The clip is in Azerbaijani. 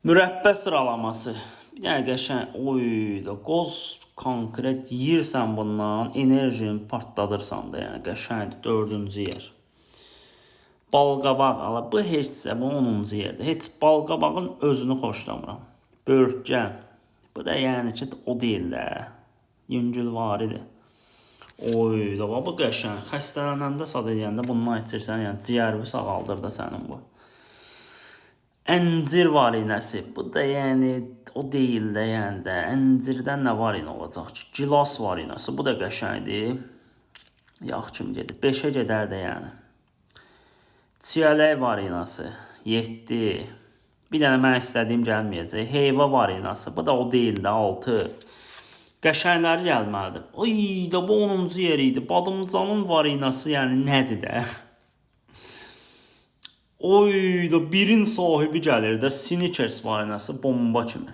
Mürəbbə sıralaması. Bir dənə qəşəng, oy da qoz konkret yeyirsən bundan, enerjini partladırsan da, yəni qəşəngdir, 4-cü yer. Balqabaq, ala bu heçsə, bu 10-cu yerdə. Heç balqabağın özünü xoşlamıram. Börtgən. Bu da yəni ki, o deyil də. Yüngülvaridir. Oy da bu qəşəng. Xəstələnəndə sad edəndə bundan içirsən, yəni ciyərvi sağaldır da sənin bu. Əncir varinəsi. Bu da yəni o deyil də, yəni də. Əncirdən nə varinə olacaq ki? Gilas varinəsi. Bu da qəşəngdir. Yax kimi gedir. 5-ə gedər də yəni. Çiyələk varinası 7. Bir dənə mən istədiyim gəlməyəcək. Heyva varinası. Bu da o deyil də 6. Qəşəngləri gəlməlidir. Ay da bu 10-cu yer idi. Badımcanın varinası yəni nədir də? Oy da birin sahibi gəlir də. Snickers varinası bomba kimi.